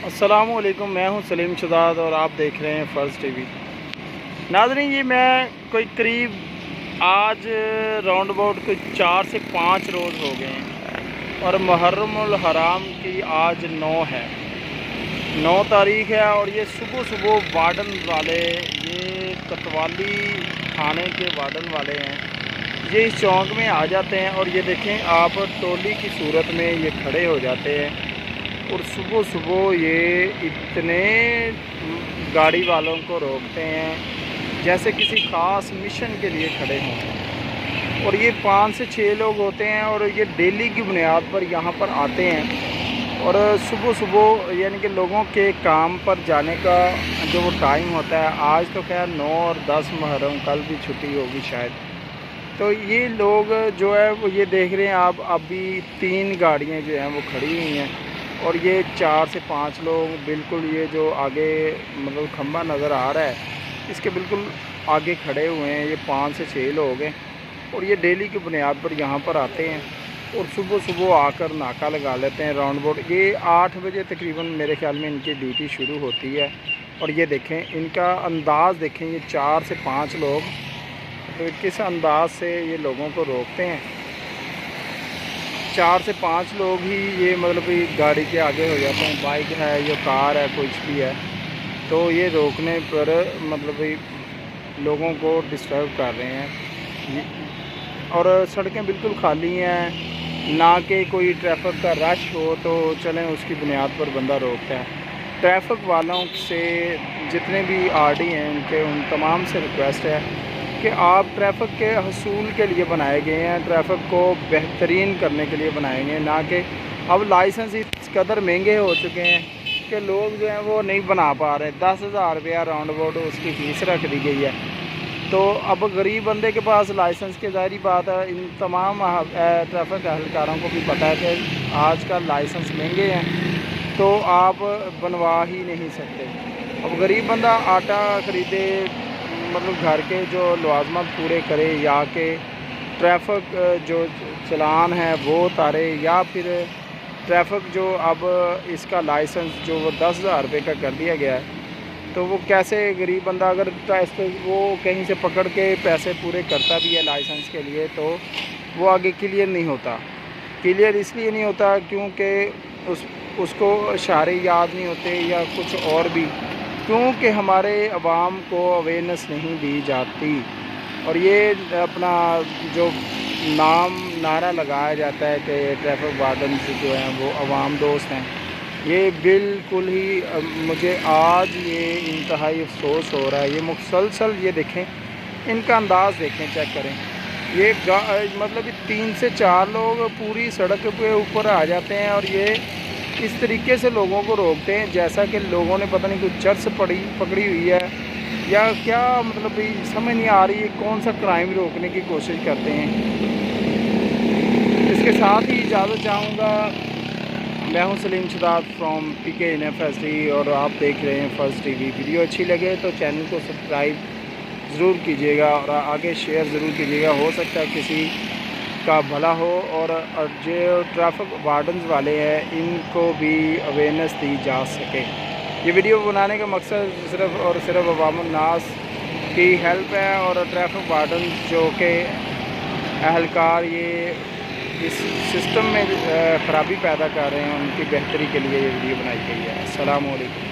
अस्सलाम वालेकुम, मैं हूं सलीम शहजाद और आप देख रहे हैं फ़र्ज़ टीवी। नाज़रीन, ये मैं कोई करीब आज राउंड अबाउट कोई 4 से 5 रोज़ हो गए हैं और मुहर्रमुल हराम की आज 9 है, 9 तारीख़ है। और ये सुबह सुबह वार्डन वाले, ये कोतवाली थाने के वार्डन वाले हैं, ये इस चौक में आ जाते हैं और ये देखें आप, टोली की सूरत में ये खड़े हो जाते हैं और सुबह सुबह ये इतने गाड़ी वालों को रोकते हैं जैसे किसी ख़ास मिशन के लिए खड़े हों। और ये 5 से 6 लोग होते हैं और ये डेली की बुनियाद पर यहाँ पर आते हैं और सुबह सुबह यानी कि लोगों के काम पर जाने का जो वो टाइम होता है, आज तो खैर 9 और 10 मुहर्रम, कल भी छुट्टी होगी शायद। तो ये लोग जो है वो ये देख रहे हैं आप, अभी 3 गाड़ियाँ जो हैं वो खड़ी हुई हैं और ये 4 से 5 लोग बिल्कुल, ये जो आगे मतलब खंबा नज़र आ रहा है इसके बिल्कुल आगे खड़े हुए हैं। ये 5 से 6 लोग हैं और ये डेली की बुनियाद पर यहाँ पर आते हैं और सुबह सुबह आकर नाका लगा लेते हैं राउंड अबाउट। ये 8 बजे तकरीबन मेरे ख्याल में इनकी ड्यूटी शुरू होती है। और ये देखें इनका अंदाज़ देखें, ये 4 से 5 लोग तो किस अंदाज से ये लोगों को रोकते हैं। 4 से 5 लोग ही ये मतलब गाड़ी के आगे हो जाते हैं, बाइक है या कार है, कुछ भी है, तो ये रोकने पर मतलब लोगों को डिस्टर्ब कर रहे हैं। और सड़कें बिल्कुल खाली हैं, ना कि कोई ट्रैफिक का रश हो तो चलें उसकी बुनियाद पर बंदा रोकता है। ट्रैफिक वालों से जितने भी आरडी हैं उन तमाम से रिक्वेस्ट है कि आप ट्रैफिक के हसूल के लिए बनाए गए हैं, ट्रैफिक को बेहतरीन करने के लिए बनाए गए हैं, ना कि अब लाइसेंस इस कदर महंगे हो चुके हैं कि लोग जो हैं वो नहीं बना पा रहे। 10,000 रुपया राउंड अबाउट उसकी फ़ीस रख दी गई है। तो अब गरीब बंदे के पास लाइसेंस की ज़ाहिर बात है, इन तमाम ट्रैफिक एहलकारों को भी पता है कि आजकल लाइसेंस महंगे हैं तो आप बनवा ही नहीं सकते। अब गरीब बंदा आटा ख़रीदे, मतलब घर के जो लवाजमत पूरे करे, या कि ट्रैफिक जो चलान है वो उतारे, या फिर ट्रैफिक जो अब इसका लाइसेंस जो वो 10,000 रुपये का कर दिया गया है, तो वो कैसे गरीब बंदा अगर वो कहीं से पकड़ के पैसे पूरे करता भी है लाइसेंस के लिए तो वो आगे क्लियर नहीं होता। क्लियर इसलिए नहीं होता क्योंकि उसको इशारे याद नहीं होते या कुछ और भी, क्योंकि हमारे अवाम को अवेयरनेस नहीं दी जाती। और ये अपना जो नारा लगाया जाता है कि ट्रैफिक वार्डन जो हैं वो अवाम दोस्त हैं, ये बिल्कुल ही मुझे आज ये इंतहाई अफसोस हो रहा है। ये मुसलसल ये देखें, इनका अंदाज़ देखें, चेक करें। ये मतलब 3 से 4 लोग पूरी सड़क पे ऊपर आ जाते हैं और ये इस तरीके से लोगों को रोकते हैं जैसा कि लोगों ने पता नहीं कुछ चर्च पकड़ी हुई है या क्या, मतलब समझ नहीं आ रही है कौन सा क्राइम रोकने की कोशिश करते हैं। इसके साथ ही इजाज़त चाहूँगा। मैं हूं Salim Shahzad from PK University और आप देख रहे हैं फ़र्ज़ टीवी। वीडियो अच्छी लगे तो चैनल को सब्सक्राइब ज़रूर कीजिएगा और आगे शेयर ज़रूर कीजिएगा, हो सकता है किसी का भला हो। और जो ट्रैफिक वार्डन्स वाले हैं इनको भी अवेयरनेस दी जा सके। ये वीडियो बनाने का मकसद सिर्फ़ और सिर्फ अवामुन नास की हेल्प है और ट्रैफिक वार्डन्स जो कि एहलकार ये इस सिस्टम में ख़राबी पैदा कर रहे हैं, उनकी बेहतरी के लिए ये वीडियो बनाई गई है। अस्सलाम वालेकुम।